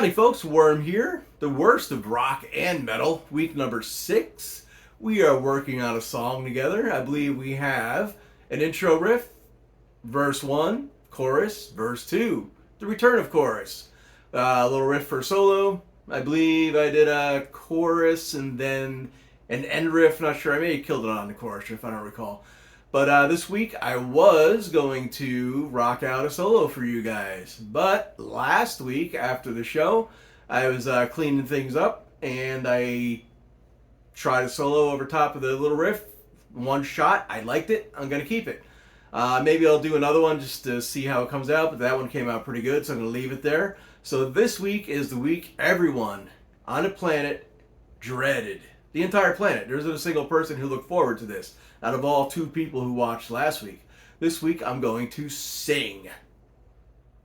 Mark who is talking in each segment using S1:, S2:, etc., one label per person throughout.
S1: Howdy folks, Worm here, the worst of rock and metal, week number 6. We are working on a song together. I believe we have an intro riff, verse 1, chorus, verse 2, the return of chorus. A little riff for solo. I believe I did a chorus and then an end riff. Not sure, I may have killed it on the chorus if I don't recall. But this week I was going to rock out a solo for you guys. But last week after the show, I was cleaning things up and I tried a solo over top of the little riff. One shot, I liked it, I'm going to keep it. Maybe I'll do another one just to see how it comes out, but that one came out pretty good, so I'm going to leave it there. So this week is the week everyone on the planet dreaded. The entire planet. There isn't a single person who looked forward to this out of all 2 people who watched last week. This week I'm going to sing.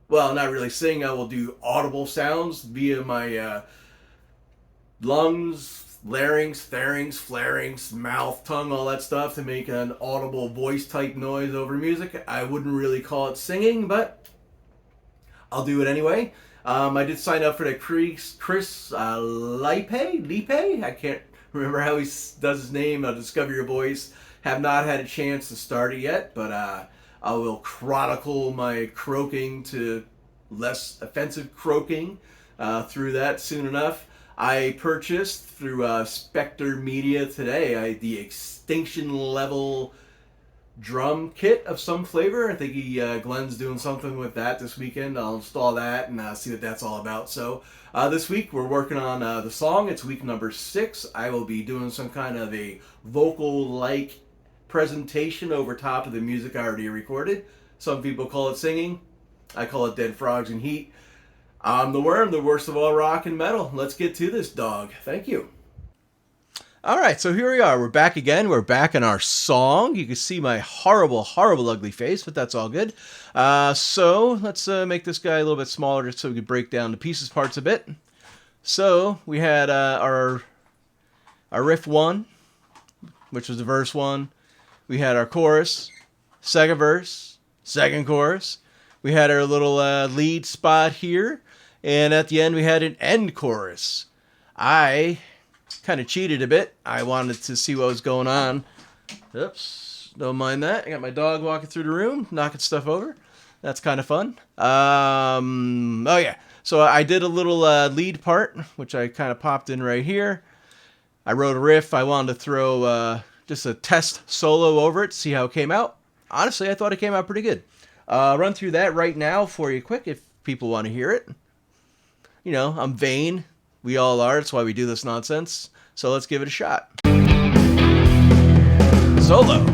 S1: Well, not really sing. I will do audible sounds via my lungs, larynx, pharynx, pharynx, mouth, tongue, all that stuff to make an audible voice type noise over music. I wouldn't really call it singing, but I'll do it anyway. I did sign up for the Chris Lipe? I can't remember how he does his name. Discover Your Voice. Have not had a chance to start it yet, but I will chronicle my croaking to less offensive croaking through that soon enough. I purchased through Spectre Media today the Extinction Level drum kit of some flavor. I think Glenn's doing something with that this weekend. I'll install that and see what that's all about. So this week we're working on the song. It's week number 6. I will be doing some kind of a vocal-like presentation over top of the music I already recorded. Some people call it singing. I call it Dead Frogs and Heat. I'm the Worm, the worst of all rock and metal. Let's get to this dog. Thank you. All right, so here we are. We're back again. We're back in our song. You can see my horrible, horrible, ugly face, but that's all good. So let's make this guy a little bit smaller just so we can break down the pieces parts a bit. So we had our riff 1, which was the verse 1. We had our chorus, second verse, second chorus. We had our little lead spot here. And at the end, we had an end chorus. I kind of cheated a bit. I wanted to see what was going on. Oops, don't mind that. I got my dog walking through the room, knocking stuff over. That's kind of fun. Oh yeah, so I did a little lead part, which I kind of popped in right here. I wrote a riff. I wanted to throw just a test solo over it, see how it came out. Honestly, I thought it came out pretty good. Run through that right now for you quick if people want to hear it. You know, I'm vain. We all are. That's why we do this nonsense. So let's give it a shot. Solo.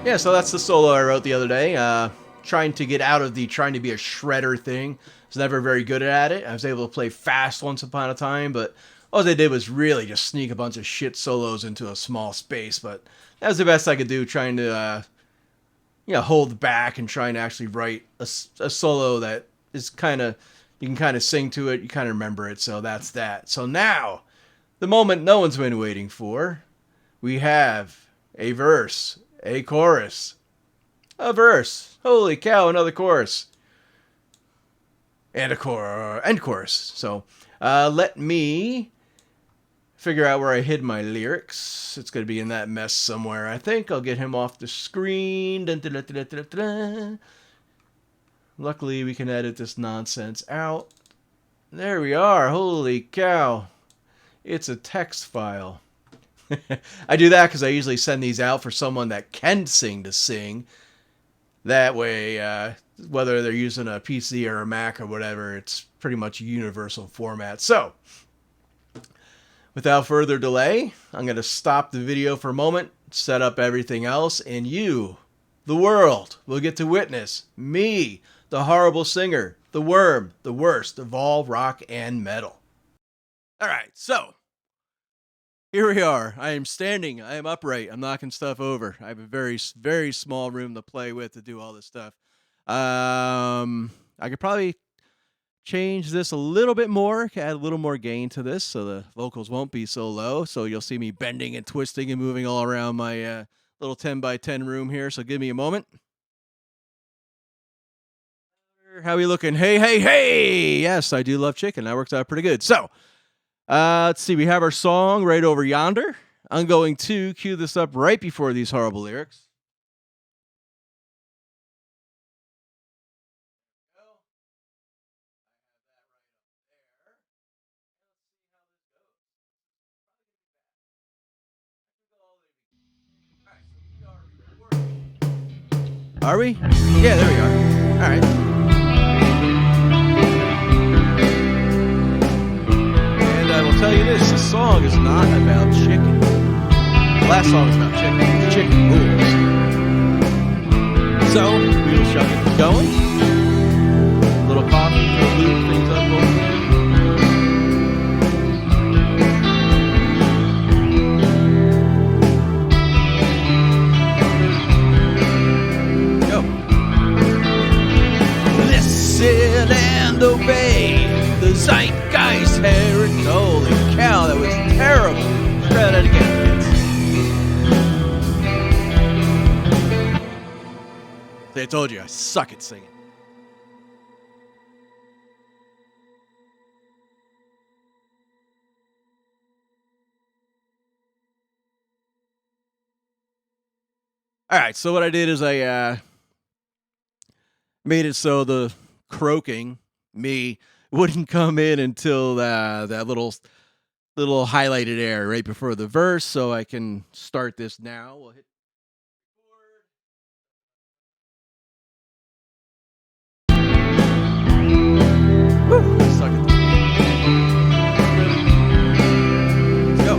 S1: Yeah, so that's the solo I wrote the other day. Trying to get out of the trying to be a shredder thing. I was never very good at it. I was able to play fast once upon a time, but all they did was really just sneak a bunch of shit solos into a small space. But that was the best I could do, trying to hold back and trying to actually write a solo that is kind of, you can kind of sing to it, you kind of remember it. So that's that. So now, the moment no one's been waiting for, we have a verse. A chorus. A verse. Holy cow, another chorus. And a end chorus. So, let me figure out where I hid my lyrics. It's going to be in that mess somewhere, I think. I'll get him off the screen. Dun, dun, dun, dun, dun, dun. Luckily, we can edit this nonsense out. There we are. Holy cow. It's a text file. I do that because I usually send these out for someone that can sing to sing. That way, whether they're using a PC or a Mac or whatever, it's pretty much a universal format. So, without further delay, I'm going to stop the video for a moment, set up everything else, and you, the world will get to witness me, the horrible singer, the worm, the worst of all rock and metal. All right, so here we are. I am standing. I am upright. I'm knocking stuff over. I have a very, very small room to play with to do all this stuff. I could probably change this a little bit more, add a little more gain to this so the vocals won't be so low. So you'll see me bending and twisting and moving all around my little 10 by 10 room here. So give me a moment. How are we looking? Hey, hey, hey. Yes, I do love chicken. That works out pretty good. So let's see. We have our song right over yonder. I'm going to cue this up right before these horrible lyrics. Are we? Yeah, there we are. All right. And I will tell you this, the song is not about chicken. The last song is about chicken. It's chicken rules. So, we will shall get going. A little coffee to lube things up a little bit. Listen and obey the zeitgeist heritage. Holy cow, that was terrible. Try that again, kids. See, I told you, I suck at singing. All right, so what I did is I made it so the croaking, me, wouldn't come in until that little highlighted area right before the verse, so I can start this now. We'll hit record. Woo, suck it. Let's go.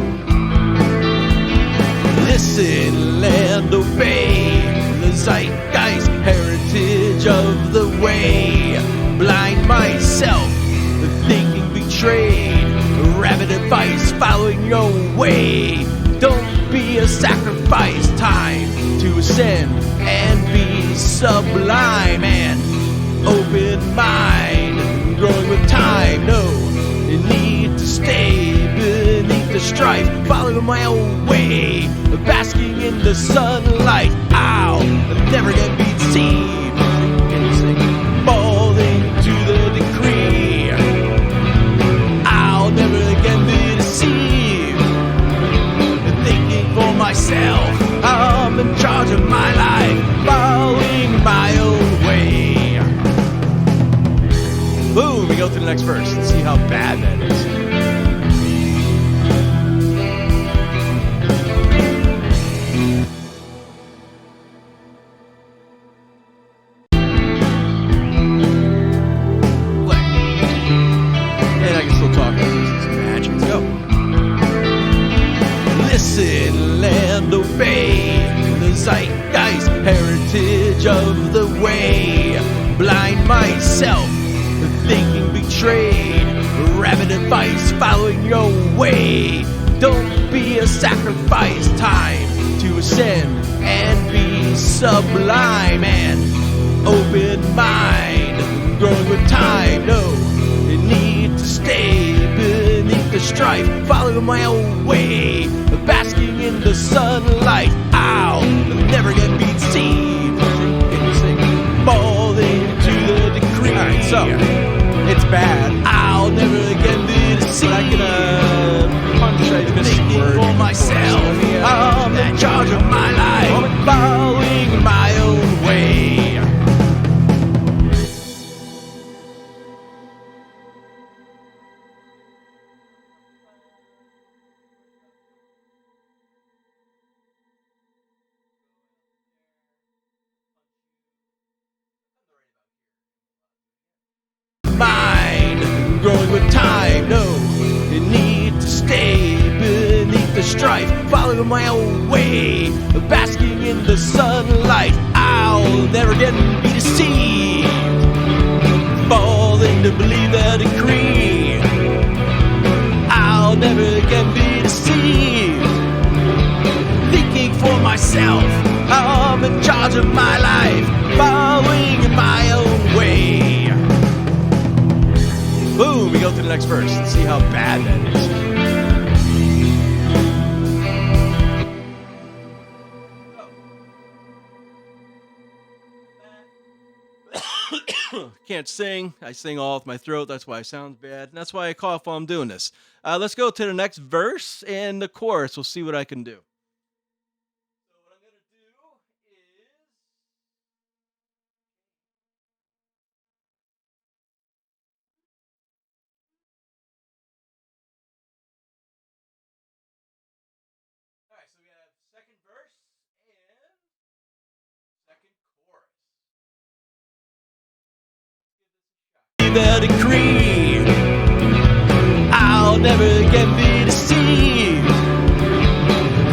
S1: Listen and obey the zeitgeist heritage of the way. Blind myself, thinking betrayed. Rabid advice, following your way. Don't be a sacrifice. Time to ascend and be sublime and open mind. Growing with time, no need to stay beneath the strife. Following my own way, basking in the sunlight. I'll never get be deceived. Falling to the decree. I'll never again be deceived. Thinking for myself, I'm in charge of my life, following my own way. Boom, we go to the next verse. Let's see how bad that is. Listen and obey the zeitgeist heritage of the way. Blind myself, thinking betrayed. Rabid advice, following your way. Don't be a sacrifice. Time to ascend and be sublime and open mind. Growing with time, no need to stay beneath the strife. Following my own way, basking in the sunlight. I'll never get be deceived. Falling to the decree. Alright, so it's bad. I'll never again be deceived. I can punch this word for myself. I'm in charge of my life, following my own way. Mind growing with time, no need to stay beneath the
S2: the strife, following my own way, basking in the sunlight. I'll never again be deceived, falling to believe the decree. I'll never again be deceived, thinking for myself, I'm in charge of my life, following in my own way. Boom, we go to the next verse and see how bad that is. Can't sing. I sing all with my throat. That's why it sounds bad. And that's why I cough while I'm doing this. Let's go to the next verse and the chorus. We'll see what I can do. So what I'm going to do is... All right, so we have second verse and second chorus. The decree, I'll never again be deceived,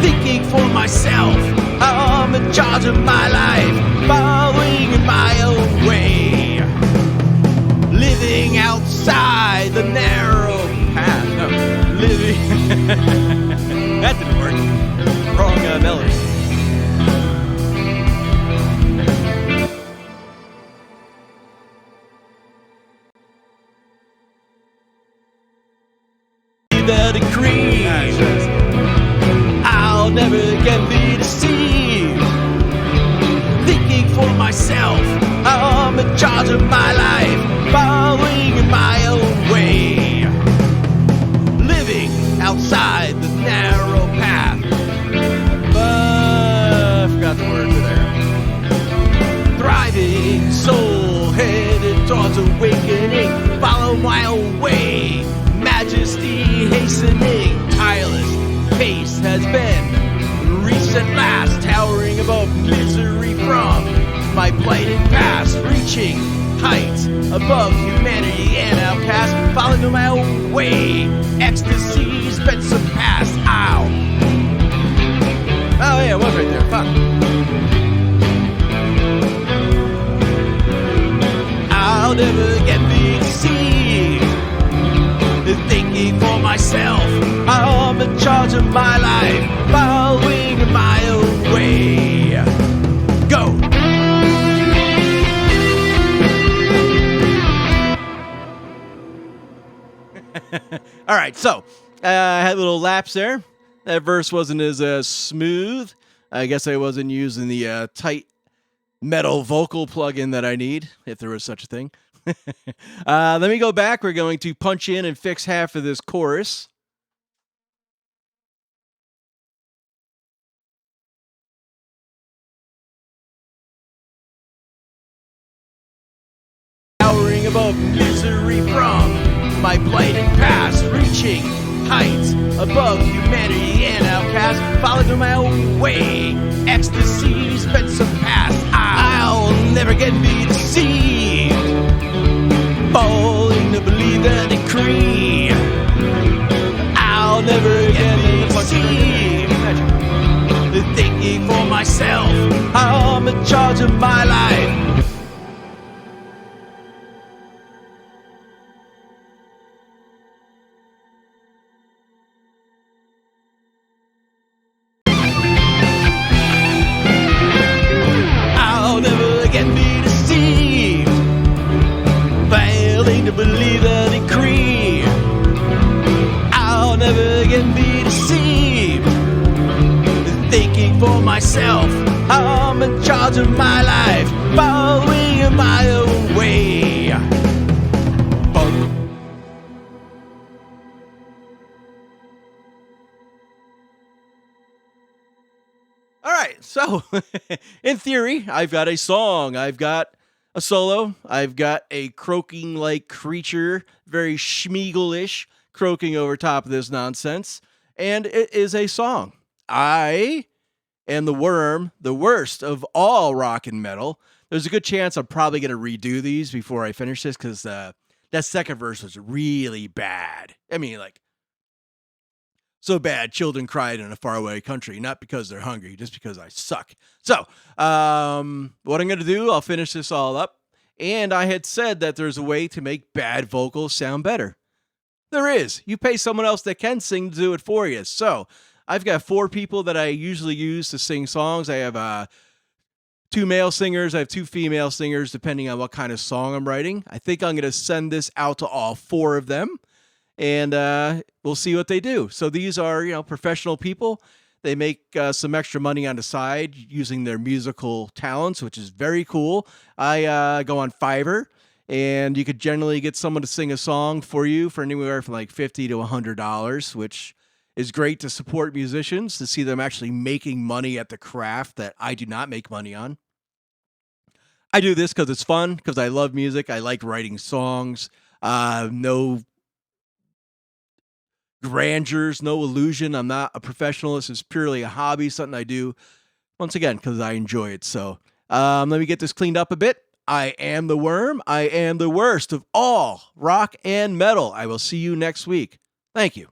S2: thinking for myself, I'm in charge of my life, following in my own way, living outside the narrow path. No, living. That didn't work. Wrong melody. The decree, I'll never again be deceived, thinking for myself, I'm in charge of my life, following in my own way, living outside the narrow path. I forgot the words there. Thriving soul headed towards awakening, follow my own way, majesty hastening, tireless pace has been reached at last, towering above misery from my blighted past, reaching heights above humanity and outcast, following my own way, ecstasy's been surpassed. Ow! Oh yeah, it was right there. Fuck. I'll never again be deceived, thinking for myself, I'm in charge of my life, following in my own way. Go! All right, so I had a little lapse there. That verse wasn't as smooth. I guess I wasn't using the tight metal vocal plugin that I need, if there was such a thing. Let me go back. We're going to punch in and fix half of this chorus. Towering above misery from my blighted past, reaching heights above humanity and outcast, following my own way, ecstasy's been surpassed. I'll never again be deceived, falling to believe the decree. I'll never again be deceived, thinking for myself, I'm in charge of my life. I'll never again be deceived, failing to believe the decree. I'll never again be deceived, thinking for myself, I'm in charge of my life, following in my own way. Boom. All right, so in theory, I've got a song, I've got a solo, I've got a croaking like creature, very Schmeagle-ish, croaking over top of this nonsense, and it is a song. I am the worm, the worst of all rock and metal. There's a good chance I'm probably going to redo these before I finish this, because that second verse was really bad. I mean, like, So bad, children cried in a faraway country, not because they're hungry, just because I suck. So, what I'm going to do, I'll finish this all up. And I had said that there's a way to make bad vocals sound better. There is. You pay someone else that can sing to do it for you. So, I've got 4 people that I usually use to sing songs. I have 2 male singers. I have 2 female singers, depending on what kind of song I'm writing. I think I'm going to send this out to all 4 of them, and we'll see what they do. So these are, professional people. They make some extra money on the side using their musical talents, which is very cool. I go on Fiverr, and you could generally get someone to sing a song for you for anywhere from like $50 to $100, which is great to support musicians, to see them actually making money at the craft that I do not make money on. I do this because it's fun, because I love music. I like writing songs. No grandeurs, no illusion. I'm not a professional. This is purely a hobby, something I do, once again, because I enjoy it. So let me get this cleaned up a bit. I am the Worm. I am the worst of all rock and metal. I will see you next week. Thank you.